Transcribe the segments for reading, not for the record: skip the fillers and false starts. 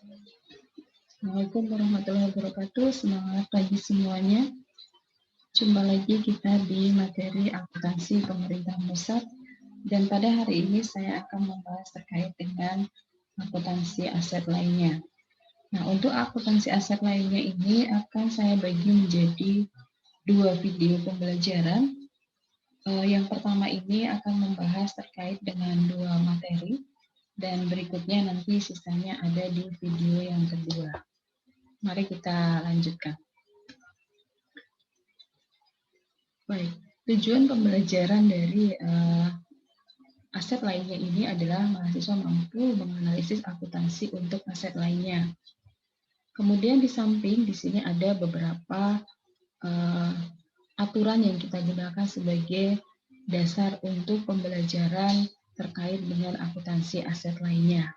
Assalamualaikum warahmatullahi wabarakatuh. Semangat pagi semuanya. Jumpa lagi kita di materi akuntansi pemerintah pusat. Dan pada hari ini saya akan membahas terkait dengan akuntansi aset lainnya. Nah, untuk akuntansi aset lainnya ini akan saya bagi menjadi 2 video pembelajaran. Yang pertama ini akan membahas terkait dengan 2 materi. Dan berikutnya nanti sisanya ada di video yang kedua. Mari kita lanjutkan. Baik, tujuan pembelajaran dari aset lainnya ini adalah mahasiswa mampu menganalisis akuntansi untuk aset lainnya. Kemudian di samping di sini ada beberapa aturan yang kita gunakan sebagai dasar untuk pembelajaran terkait dengan akuntansi aset lainnya.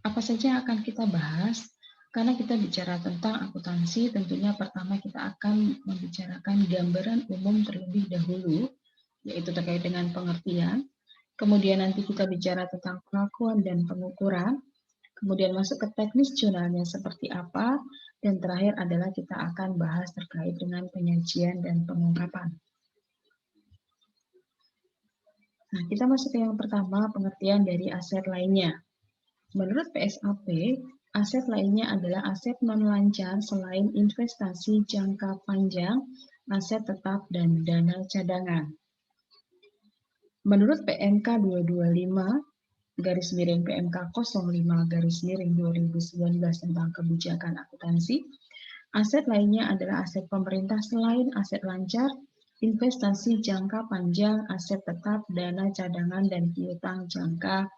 Apa saja yang akan kita bahas? Karena kita bicara tentang akuntansi, tentunya pertama kita akan membicarakan gambaran umum terlebih dahulu, yaitu terkait dengan pengertian. Kemudian nanti kita bicara tentang pengakuan dan pengukuran. Kemudian masuk ke teknis jurnalnya seperti apa. Dan terakhir adalah kita akan bahas terkait dengan penyajian dan pengungkapan. Nah, kita masuk ke yang pertama, pengertian dari aset lainnya. Menurut PSAP, aset lainnya adalah aset non-lancar selain investasi jangka panjang, aset tetap, dan dana cadangan. Menurut PMK 225, garis miring PMK 05 garis miring 2019 tentang kebijakan akuntansi, aset lainnya adalah aset pemerintah selain aset lancar, investasi jangka panjang, aset tetap, dana cadangan, dan piutang jangka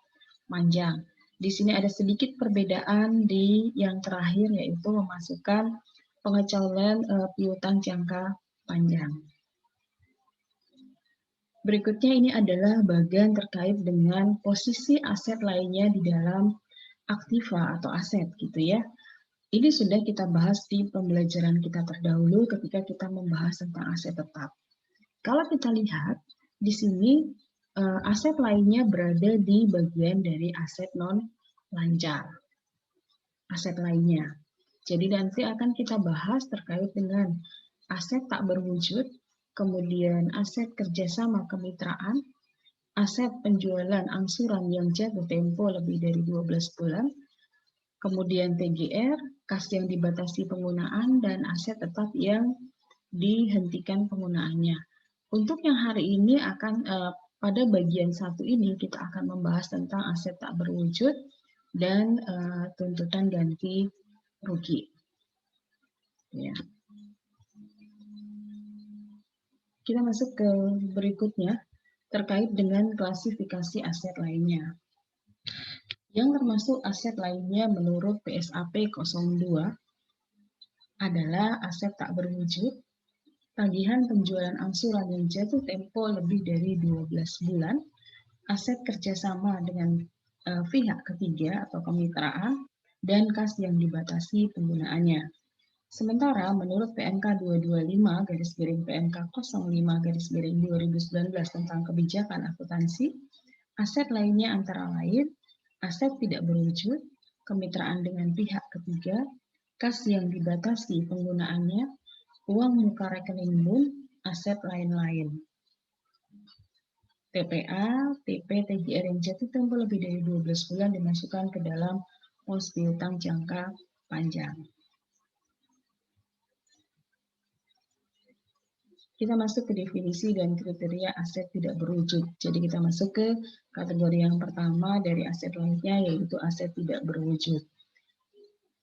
panjang. Di sini ada sedikit perbedaan di yang terakhir, yaitu memasukkan pengecualian piutang jangka panjang. Berikutnya ini adalah bagian terkait dengan posisi aset lainnya di dalam aktiva atau aset gitu ya. Ini sudah kita bahas di pembelajaran kita terdahulu ketika kita membahas tentang aset tetap. Kalau kita lihat di sini aset lainnya berada di bagian dari aset non lancar. Aset lainnya. Jadi nanti akan kita bahas terkait dengan aset tak berwujud, kemudian aset kerjasama kemitraan, aset penjualan angsuran yang jatuh tempo lebih dari 12 bulan, kemudian TGR, kas yang dibatasi penggunaan, dan aset tetap yang dihentikan penggunaannya. Untuk yang hari ini akan pada bagian 1 ini kita akan membahas tentang aset tak berwujud dan tuntutan ganti rugi. Ya. Kita masuk ke berikutnya terkait dengan klasifikasi aset lainnya. Yang termasuk aset lainnya menurut PSAP 02 adalah aset tak berwujud, tagihan penjualan angsuran yang jatuh tempo lebih dari 12 bulan, aset kerjasama dengan pihak ketiga atau kemitraan, dan kas yang dibatasi penggunaannya. Sementara menurut PMK 225 garis miring PMK 05 garis miring 2019 tentang kebijakan akuntansi, aset lainnya antara lain aset tidak berwujud, kemitraan dengan pihak ketiga, kas yang dibatasi penggunaannya, uang muka rekening BUN, aset lain-lain. TPA, TP, TGR yang jatuh tempo lebih dari 12 bulan dimasukkan ke dalam pos piutang jangka panjang. Kita masuk ke definisi dan kriteria aset tidak berwujud. Jadi kita masuk ke kategori yang pertama dari aset lainnya, yaitu aset tidak berwujud.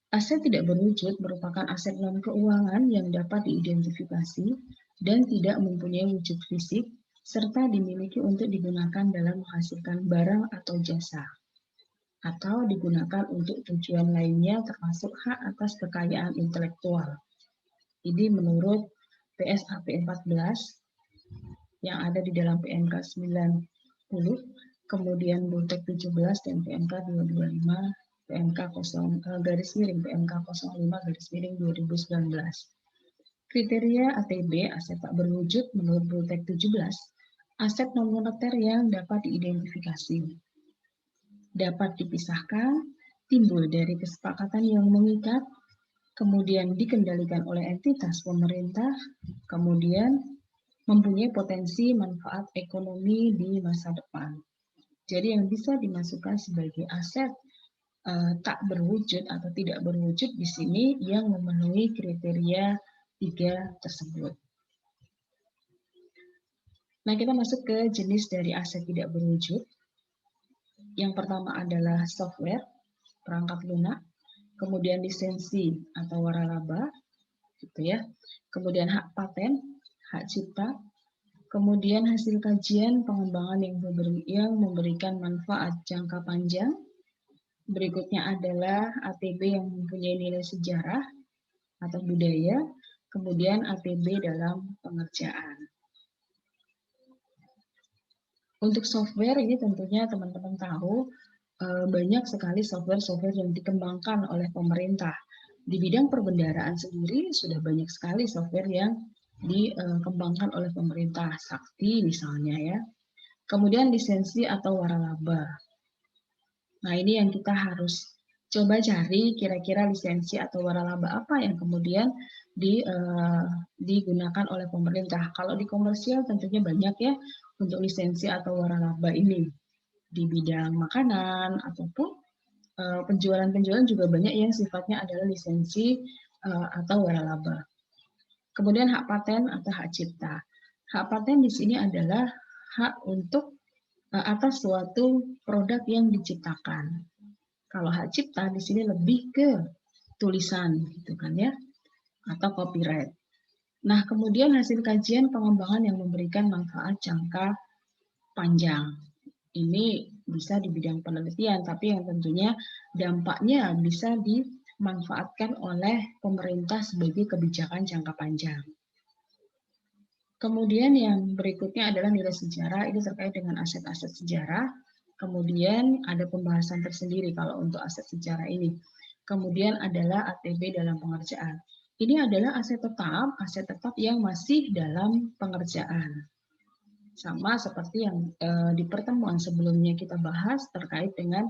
Aset tidak berwujud merupakan aset non-keuangan yang dapat diidentifikasi dan tidak mempunyai wujud fisik, serta dimiliki untuk digunakan dalam menghasilkan barang atau jasa, atau digunakan untuk tujuan lainnya termasuk hak atas kekayaan intelektual. Ini menurut PSAP 14 yang ada di dalam PMK 90, kemudian Bultek 17 dan PMK 225, PMK 0 garis miring PMK 05 garis miring 2019. Kriteria ATB aset tak berwujud menurut Bultek 17, aset non moneter yang dapat diidentifikasi, dapat dipisahkan, timbul dari kesepakatan yang mengikat, kemudian dikendalikan oleh entitas pemerintah, kemudian mempunyai potensi manfaat ekonomi di masa depan. Jadi yang bisa dimasukkan sebagai aset tak berwujud atau tidak berwujud di sini yang memenuhi kriteria 3 tersebut. Nah, kita masuk ke jenis dari aset tidak berwujud. Yang pertama adalah software, perangkat lunak, kemudian lisensi atau waralaba, gitu ya. Kemudian hak paten, hak cipta, kemudian hasil kajian pengembangan yang memberikan manfaat jangka panjang. Berikutnya adalah ATB yang mempunyai nilai sejarah atau budaya, kemudian ATB dalam pengerjaan. Untuk software ini tentunya teman-teman tahu banyak sekali software-software yang dikembangkan oleh pemerintah. Di bidang perbendaharaan sendiri sudah banyak sekali software yang dikembangkan oleh pemerintah, Sakti misalnya ya. Kemudian lisensi atau waralaba. Nah, ini yang kita harus coba cari kira-kira lisensi atau waralaba apa yang kemudian digunakan oleh pemerintah. Kalau di komersial tentunya banyak ya untuk lisensi atau waralaba ini. Di bidang makanan ataupun penjualan-penjualan juga banyak yang sifatnya adalah lisensi atau waralaba. Kemudian hak paten atau hak cipta. Hak paten di sini adalah hak untuk atas suatu produk yang diciptakan. Kalau hak cipta di sini lebih ke tulisan gitu kan ya, atau copyright. Nah, kemudian hasil kajian pengembangan yang memberikan manfaat jangka panjang. Ini bisa di bidang penelitian, tapi yang tentunya dampaknya bisa dimanfaatkan oleh pemerintah sebagai kebijakan jangka panjang. Kemudian yang berikutnya adalah nilai sejarah, ini terkait dengan aset-aset sejarah. Kemudian ada pembahasan tersendiri kalau untuk aset sejarah ini. Kemudian adalah ATB dalam pengerjaan. Ini adalah aset tetap yang masih dalam pengerjaan. Sama seperti yang di pertemuan sebelumnya kita bahas terkait dengan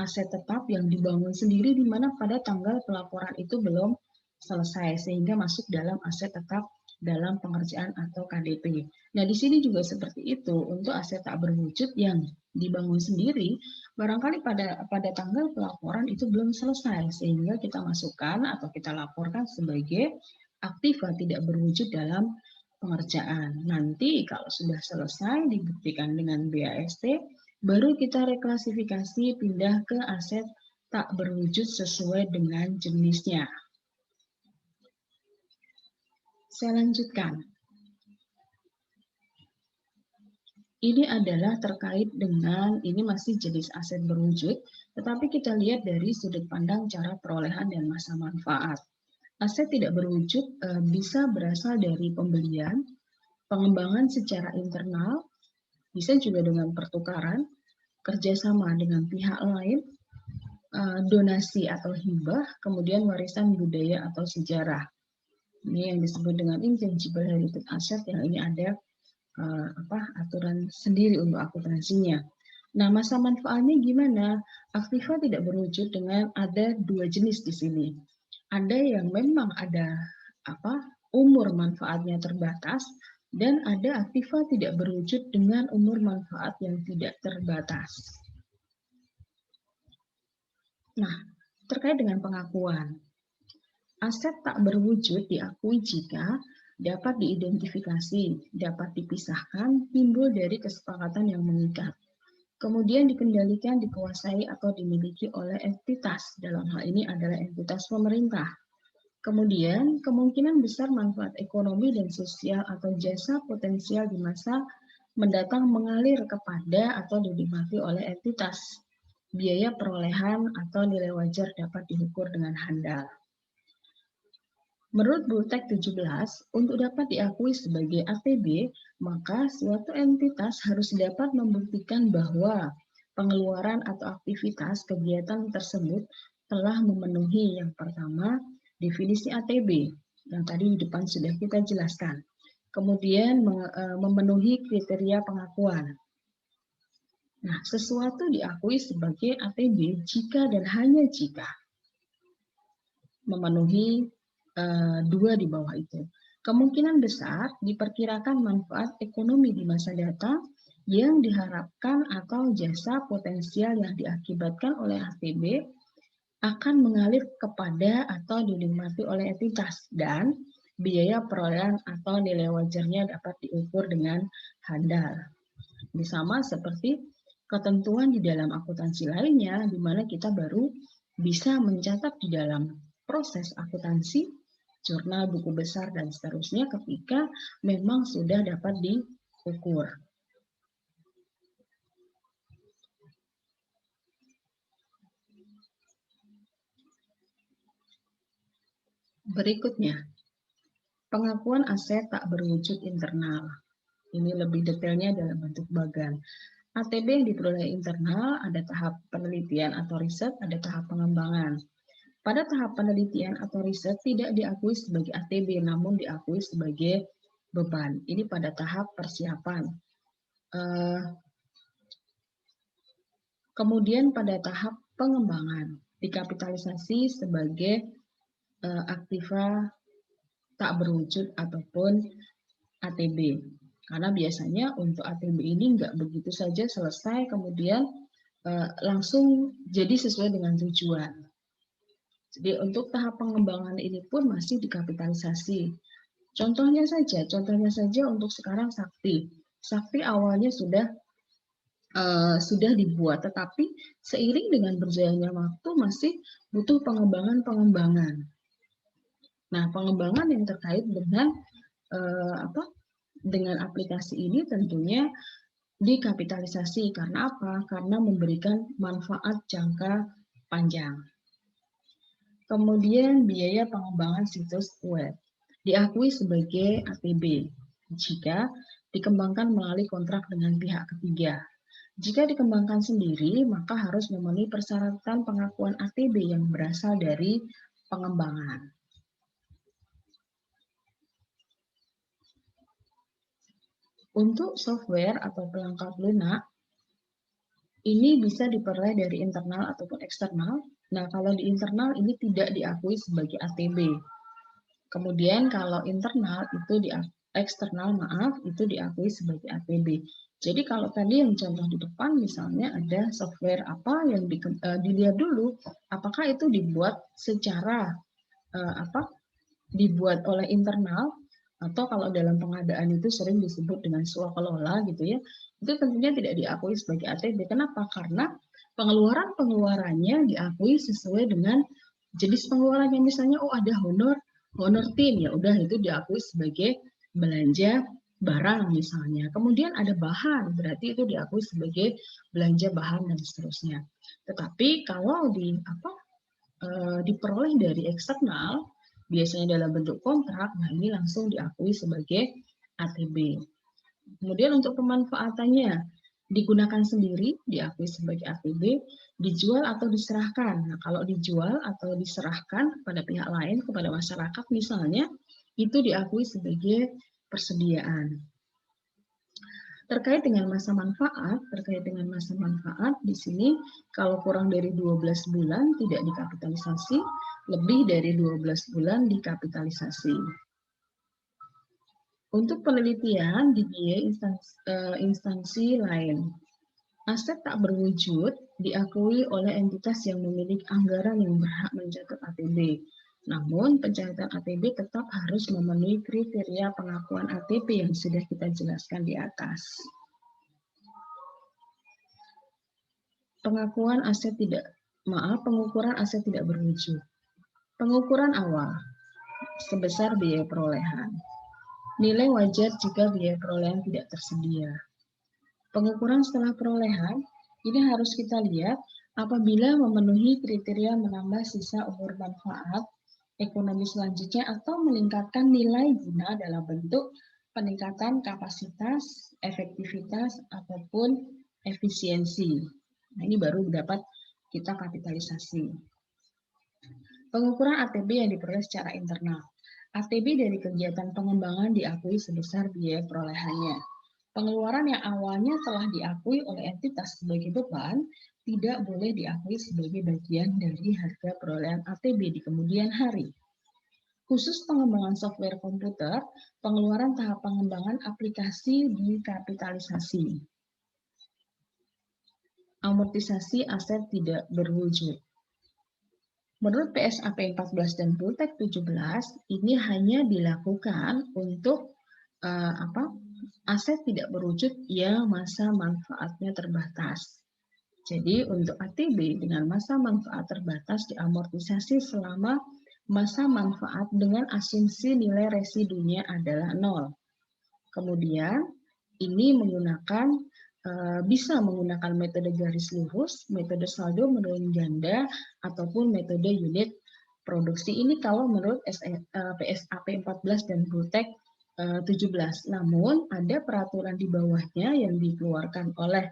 aset tetap yang dibangun sendiri di mana pada tanggal pelaporan itu belum selesai sehingga masuk dalam aset tetap dalam pengerjaan atau KDP. Nah, di sini juga seperti itu untuk aset tak berwujud yang dibangun sendiri, barangkali pada tanggal pelaporan itu belum selesai sehingga kita masukkan atau kita laporkan sebagai aktiva tidak berwujud dalam pengerjaan. Nanti kalau sudah selesai dibuktikan dengan BAST, baru kita reklasifikasi pindah ke aset tak berwujud sesuai dengan jenisnya. Saya lanjutkan. Ini adalah terkait dengan, ini masih jenis aset berwujud, tetapi kita lihat dari sudut pandang cara perolehan dan masa manfaat. Aset tidak berwujud bisa berasal dari pembelian, pengembangan secara internal, bisa juga dengan pertukaran, kerjasama dengan pihak lain, donasi atau hibah, kemudian warisan budaya atau sejarah. Ini yang disebut dengan intangible heritage asset, yang ini ada aturan sendiri untuk akuntansinya. Nah, masa manfaatnya gimana? Aktiva tidak berwujud dengan ada dua jenis di sini. Ada yang memang ada umur manfaatnya terbatas, dan ada aktiva tidak berwujud dengan umur manfaat yang tidak terbatas. Nah, terkait dengan pengakuan. Aset tak berwujud diakui jika dapat diidentifikasi, dapat dipisahkan, timbul dari kesepakatan yang mengikat. Kemudian dikendalikan, dikuasai, atau dimiliki oleh entitas. Dalam hal ini adalah entitas pemerintah. Kemudian, kemungkinan besar manfaat ekonomi dan sosial atau jasa potensial di masa mendatang mengalir kepada atau dinikmati oleh entitas. Biaya perolehan atau nilai wajar dapat diukur dengan handal. Menurut Bultec 17, untuk dapat diakui sebagai ATB, maka suatu entitas harus dapat membuktikan bahwa pengeluaran atau aktivitas kegiatan tersebut telah memenuhi yang pertama, definisi ATB, yang tadi di depan sudah kita jelaskan. Kemudian memenuhi kriteria pengakuan. Nah, sesuatu diakui sebagai ATB jika dan hanya jika memenuhi dua di bawah itu. Kemungkinan besar diperkirakan manfaat ekonomi di masa datang yang diharapkan atau jasa potensial yang diakibatkan oleh ATB akan mengalir kepada atau dinikmati oleh entitas, dan biaya perolehan atau nilai wajarnya dapat diukur dengan handal. Ini sama seperti ketentuan di dalam akuntansi lainnya, di mana kita baru bisa mencatat di dalam proses akuntansi, jurnal, buku besar, dan seterusnya ketika memang sudah dapat diukur. Berikutnya, pengakuan aset tak berwujud internal. Ini lebih detailnya dalam bentuk bagan. ATB yang diperoleh internal ada tahap penelitian atau riset, ada tahap pengembangan. Pada tahap penelitian atau riset tidak diakui sebagai ATB, namun diakui sebagai beban. Ini pada tahap persiapan. Kemudian pada tahap pengembangan, dikapitalisasi sebagai aktiva tak berwujud ataupun ATB. Karena biasanya untuk ATB ini nggak begitu saja selesai, kemudian langsung jadi sesuai dengan tujuan. Jadi untuk tahap pengembangan ini pun masih dikapitalisasi. Contohnya saja untuk sekarang Sakti. Sakti awalnya sudah dibuat, tetapi seiring dengan berjalannya waktu masih butuh pengembangan. Nah, pengembangan yang terkait dengan dengan aplikasi ini tentunya dikapitalisasi. Karena apa? Karena memberikan manfaat jangka panjang. Kemudian biaya pengembangan situs web diakui sebagai ATB jika dikembangkan melalui kontrak dengan pihak ketiga. Jika dikembangkan sendiri, maka harus memenuhi persyaratan pengakuan ATB yang berasal dari pengembangan. Untuk software atau pelengkap lunak, ini bisa diperoleh dari internal ataupun eksternal. Nah, kalau di internal ini tidak diakui sebagai ATB. Kemudian kalau internal itu eksternal itu diakui sebagai ATB. Jadi kalau tadi yang contoh di depan misalnya ada software apa yang dilihat dulu apakah itu dibuat secara dibuat oleh internal, atau kalau dalam pengadaan itu sering disebut dengan swakelola gitu ya, itu tentunya tidak diakui sebagai ATB. Kenapa? Karena pengeluarannya diakui sesuai dengan jenis pengeluarannya. Misalnya ada honor tim, ya udah itu diakui sebagai belanja barang misalnya. Kemudian ada bahan, berarti itu diakui sebagai belanja bahan dan seterusnya. Tetapi kalau diperoleh dari eksternal, biasanya dalam bentuk kontrak, nah ini langsung diakui sebagai ATB. Kemudian untuk pemanfaatannya, digunakan sendiri, diakui sebagai ATB, dijual atau diserahkan. Nah, kalau dijual atau diserahkan kepada pihak lain, kepada masyarakat misalnya, itu diakui sebagai persediaan. Terkait dengan masa manfaat, di sini kalau kurang dari 12 bulan tidak dikapitalisasi, lebih dari 12 bulan dikapitalisasi. Untuk penelitian dibiayai instansi lain, aset tak berwujud diakui oleh entitas yang memiliki anggaran yang berhak mencatat ATB. Namun, pencatatan ATB tetap harus memenuhi kriteria pengakuan ATB yang sudah kita jelaskan di atas. Pengukuran aset tidak berwujud. Pengukuran awal sebesar biaya perolehan. Nilai wajar jika biaya perolehan tidak tersedia. Pengukuran setelah perolehan, ini harus kita lihat apabila memenuhi kriteria menambah sisa umur manfaat ekonomi selanjutnya atau meningkatkan nilai guna dalam bentuk peningkatan kapasitas, efektivitas, ataupun efisiensi. Nah, ini baru dapat kita kapitalisasi. Pengukuran ATB yang diperoleh secara internal. ATB dari kegiatan pengembangan diakui sebesar biaya perolehannya. Pengeluaran yang awalnya telah diakui oleh entitas sebagai beban tidak boleh diakui sebagai bagian dari harga perolehan ATB di kemudian hari. Khusus pengembangan software komputer, pengeluaran tahap pengembangan aplikasi dikapitalisasi. Amortisasi aset tidak berwujud. Menurut PSAP 14 dan Bultek 17, ini hanya dilakukan untuk aset tidak berwujud yang masa manfaatnya terbatas. Jadi untuk ATB dengan masa manfaat terbatas diamortisasi selama masa manfaat dengan asumsi nilai residunya adalah 0. Kemudian ini bisa menggunakan metode garis lurus, metode saldo menurun ganda, ataupun metode unit produksi. Ini kalau menurut PSAP 14 dan Bultek 17. Namun ada peraturan di bawahnya yang dikeluarkan oleh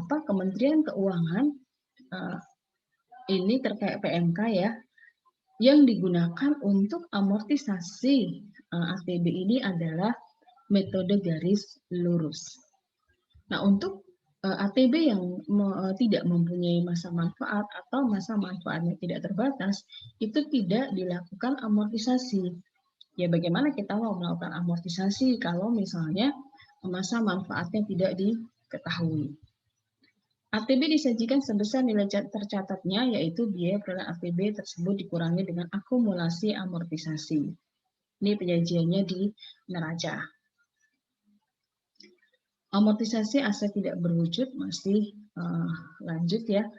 Kementerian Keuangan, ini terkait PMK ya, yang digunakan untuk amortisasi ATB ini adalah metode garis lurus. Nah, untuk ATB yang tidak mempunyai masa manfaat atau masa manfaatnya tidak terbatas, itu tidak dilakukan amortisasi. Ya, bagaimana kita mau melakukan amortisasi kalau misalnya masa manfaatnya tidak diketahui? ATB disajikan sebesar nilai tercatatnya, yaitu biaya perolehan ATB tersebut dikurangi dengan akumulasi amortisasi. Ini penyajiannya di neraca. Amortisasi aset tidak berwujud masih lanjut ya.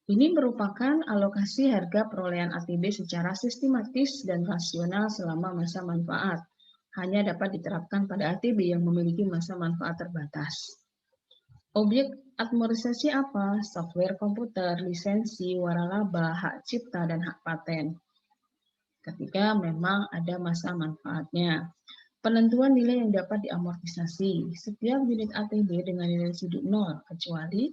Ini merupakan alokasi harga perolehan ATB secara sistematis dan rasional selama masa manfaat. Hanya dapat diterapkan pada ATB yang memiliki masa manfaat terbatas. Objek amortisasi apa? Software komputer, lisensi, waralaba, hak cipta, dan hak paten. Ketika memang ada masa manfaatnya. Penentuan nilai yang dapat diamortisasi. Setiap unit ATB dengan nilai residu 0, kecuali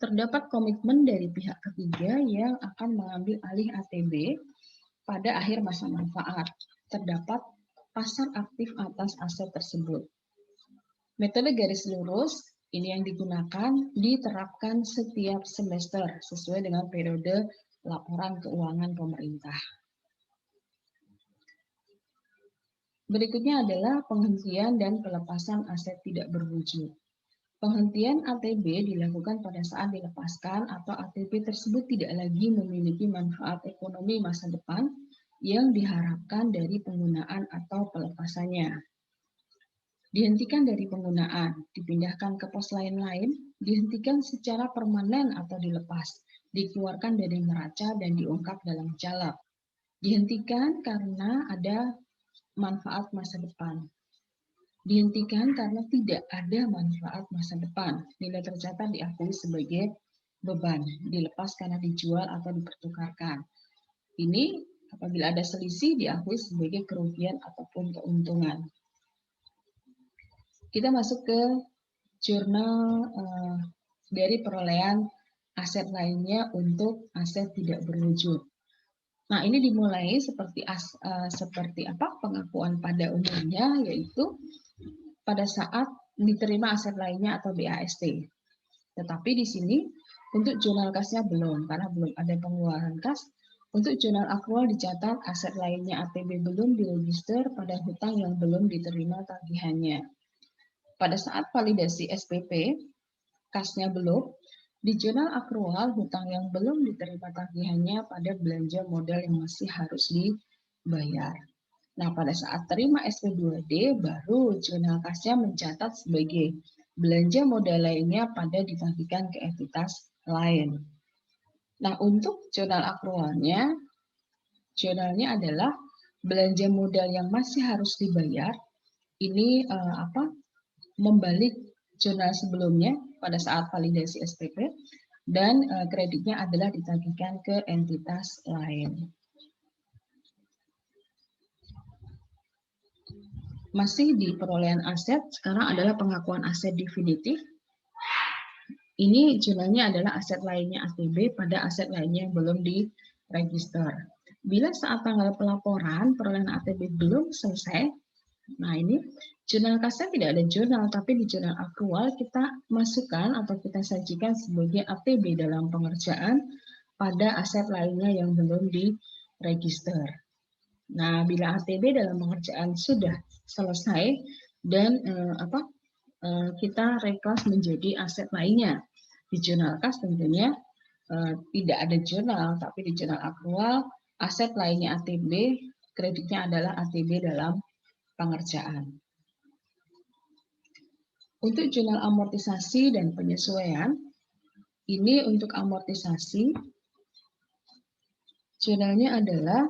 terdapat komitmen dari pihak ketiga yang akan mengambil alih ATB pada akhir masa manfaat. Terdapat pasar aktif atas aset tersebut. Metode garis lurus ini yang digunakan diterapkan setiap semester sesuai dengan periode laporan keuangan pemerintah. Berikutnya adalah penghentian dan pelepasan aset tidak berwujud. Penghentian ATB dilakukan pada saat dilepaskan atau ATB tersebut tidak lagi memiliki manfaat ekonomi masa depan yang diharapkan dari penggunaan atau pelepasannya. Dihentikan dari penggunaan, dipindahkan ke pos lain-lain, dihentikan secara permanen atau dilepas, dikeluarkan dari neraca dan diungkap dalam calap. Dihentikan karena ada manfaat masa depan. Dihentikan karena tidak ada manfaat masa depan. Nilai tercatat diakui sebagai beban, dilepas karena dijual atau dipertukarkan. Ini apabila ada selisih diakui sebagai kerugian ataupun keuntungan. Kita masuk ke jurnal dari perolehan aset lainnya untuk aset tidak berwujud. Nah, ini dimulai seperti pengakuan pada umumnya, yaitu pada saat diterima aset lainnya atau BAST. Tetapi di sini untuk jurnal kasnya belum, karena belum ada pengeluaran kas. Untuk jurnal akrual dicatat aset lainnya ATB belum diregister pada hutang yang belum diterima tagihannya. Pada saat validasi SPP, kasnya belum. Di jurnal akrual, hutang yang belum diterima tagihannya pada belanja modal yang masih harus dibayar. Nah, pada saat terima SP2D, baru jurnal kasnya mencatat sebagai belanja modal lainnya pada ditagihkan ke entitas lain. Nah, untuk jurnal akrualnya, jurnalnya adalah belanja modal yang masih harus dibayar. Ini membalik jurnal sebelumnya pada saat validasi SPP, dan kreditnya adalah ditagihkan ke entitas lain. Masih di perolehan aset, sekarang adalah pengakuan aset definitif. Ini jurnalnya adalah aset lainnya ATB pada aset lainnya yang belum diregister. Bila saat tanggal pelaporan perolehan ATB belum selesai, Nah, ini jurnal kasnya tidak ada jurnal, tapi di jurnal akrual kita masukkan atau kita sajikan sebagai ATB dalam pengerjaan pada aset lainnya yang belum diregister. Nah, bila ATB dalam pengerjaan sudah selesai dan kita reklas menjadi aset lainnya. Di jurnal kas tentunya tidak ada jurnal, tapi di jurnal akrual aset lainnya ATB, kreditnya adalah ATB dalam pengerjaan. Untuk jurnal amortisasi dan penyesuaian, ini untuk amortisasi, jurnalnya adalah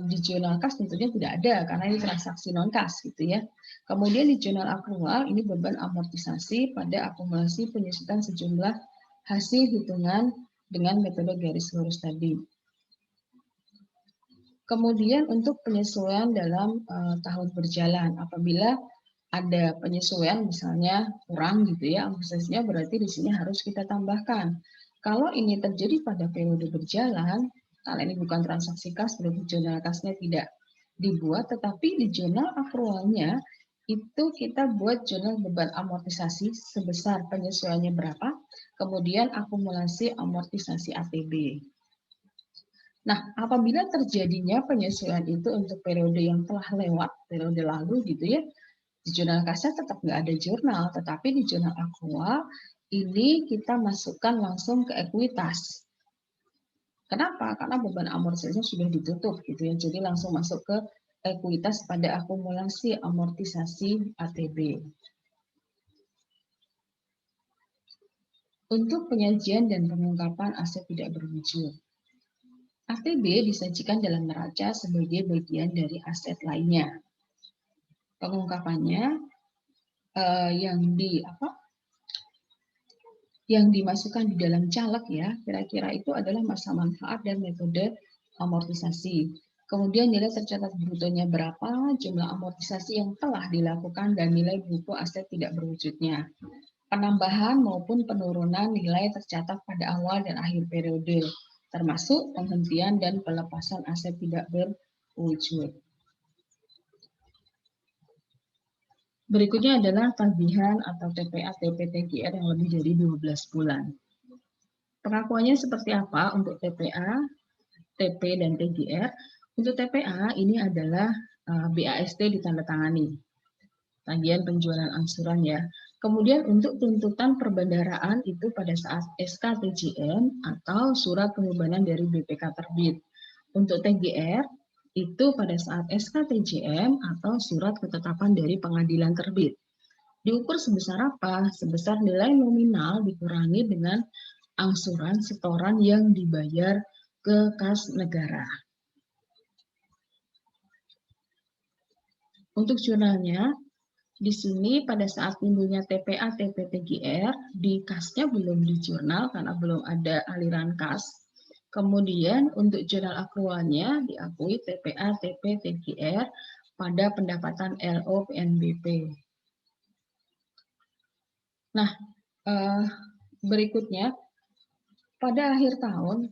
di jurnal kas tentunya tidak ada karena ini transaksi non kas gitu ya. Kemudian di jurnal akrual ini beban amortisasi pada akumulasi penyusutan sejumlah hasil hitungan dengan metode garis lurus tadi. Kemudian untuk penyesuaian dalam tahun berjalan, apabila ada penyesuaian misalnya kurang gitu ya amortisasinya, berarti di sini harus kita tambahkan. Kalau ini terjadi pada periode berjalan, karena ini bukan transaksi kas, berarti jurnal kasnya tidak dibuat, tetapi di jurnal akrualnya itu kita buat jurnal beban amortisasi sebesar penyesuaiannya berapa, kemudian akumulasi amortisasi ATB. Nah, apabila terjadinya penyesuaian itu untuk periode yang telah lewat, periode lalu gitu ya, di jurnal kasnya tetap nggak ada jurnal, tetapi di jurnal akrual ini kita masukkan langsung ke ekuitas. Kenapa? Karena beban amortisasinya sudah ditutup gitu ya, jadi langsung masuk ke ekuitas pada akumulasi amortisasi ATB. Untuk penyajian dan pengungkapan aset tidak berwujud. ATB disajikan dalam neraca sebagai bagian dari aset lainnya. Pengungkapannya yang dimasukkan di dalam caleg ya, kira-kira itu adalah masa manfaat dan metode amortisasi. Kemudian nilai tercatat brutonya berapa, jumlah amortisasi yang telah dilakukan, dan nilai buku aset tidak berwujudnya. Penambahan maupun penurunan nilai tercatat pada awal dan akhir periode, termasuk penghentian dan pelepasan aset tidak berwujud. Berikutnya adalah tagihan atau TPA TP-TGR yang lebih dari 12 bulan. Pengakuannya seperti apa untuk TPA, TP, dan TGR? Untuk TPA ini adalah BAST ditandatangani, tagihan penjualan angsuran ya. Kemudian untuk tuntutan perbendaharaan itu pada saat SK TJM atau surat pembebanan dari BPK terbit. Untuk TGR itu pada saat SK TJM atau surat ketetapan dari pengadilan terbit. Diukur sebesar apa? Sebesar nilai nominal dikurangi dengan angsuran setoran yang dibayar ke kas negara. Untuk jurnalnya, di sini pada saat timbulnya TPA, TP, TGR, di kasnya belum di jurnal karena belum ada aliran kas. Kemudian untuk jurnal akrualnya diakui TPA, TP, TGR pada pendapatan LO PNBP. Nah, berikutnya pada akhir tahun,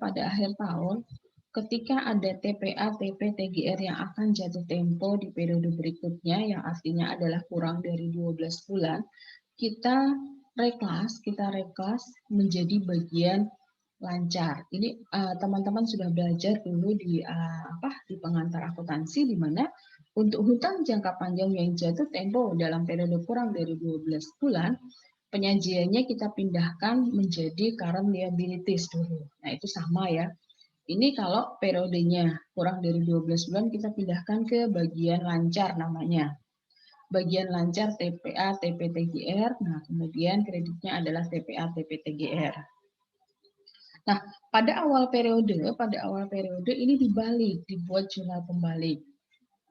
ketika ada TPA, TP, TGR yang akan jatuh tempo di periode berikutnya, yang artinya adalah kurang dari 12 bulan, kita reklas menjadi bagian lancar. Ini teman-teman sudah belajar dulu di pengantar akuntansi, di mana untuk hutang jangka panjang yang jatuh tempo dalam periode kurang dari 12 bulan, penyajiannya kita pindahkan menjadi current liabilities dulu. Nah, itu sama ya. Ini kalau periodenya kurang dari 12 bulan, kita pindahkan ke bagian lancar namanya. Bagian lancar TPA, TP, TGR. Nah, kemudian kreditnya adalah TPA, TP, TGR. Nah, pada awal periode ini dibalik, dibuat jurnal pembalik.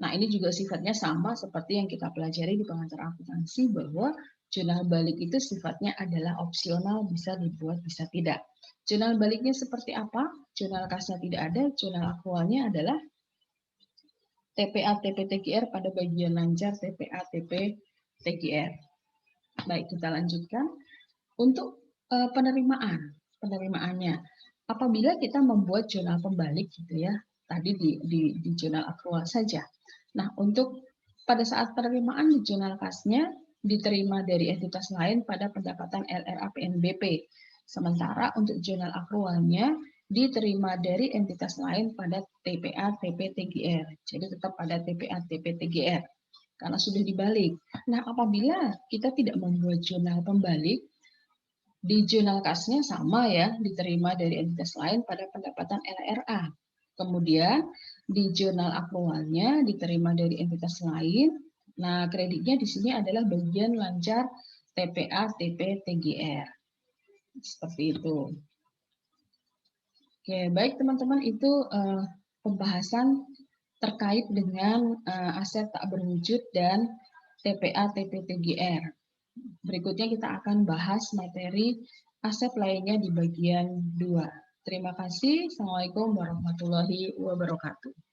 Nah, ini juga sifatnya sama seperti yang kita pelajari di pengantar akuntansi, bahwa jurnal balik itu sifatnya adalah opsional, bisa dibuat, bisa tidak. Jurnal baliknya seperti apa? Jurnal kasnya tidak ada, jurnal akrualnya adalah TPA, TP, TGR pada bagian lancar TPA, TP, TGR. Baik, kita lanjutkan. Untuk penerimaannya, apabila kita membuat jurnal pembalik gitu ya, tadi di jurnal akrual saja. Nah, untuk pada saat penerimaan di jurnal kasnya diterima dari entitas lain pada pendapatan LRA PNBP. Sementara untuk jurnal akrualnya diterima dari entitas lain pada TPA TP TGR. Jadi tetap pada TPA TP TGR karena sudah dibalik. Nah, apabila kita tidak membuat jurnal pembalik, di jurnal kasnya sama ya, diterima dari entitas lain pada pendapatan LRA. Kemudian di jurnal akrualnya diterima dari entitas lain. Nah, kreditnya di sini adalah bagian lancar TPA TP TGR. Seperti itu. Oke, baik teman-teman, itu pembahasan terkait dengan aset tak berwujud dan TPA TP TGR. Berikutnya kita akan bahas materi aset lainnya di bagian 2. Terima kasih. Assalamualaikum warahmatullahi wabarakatuh.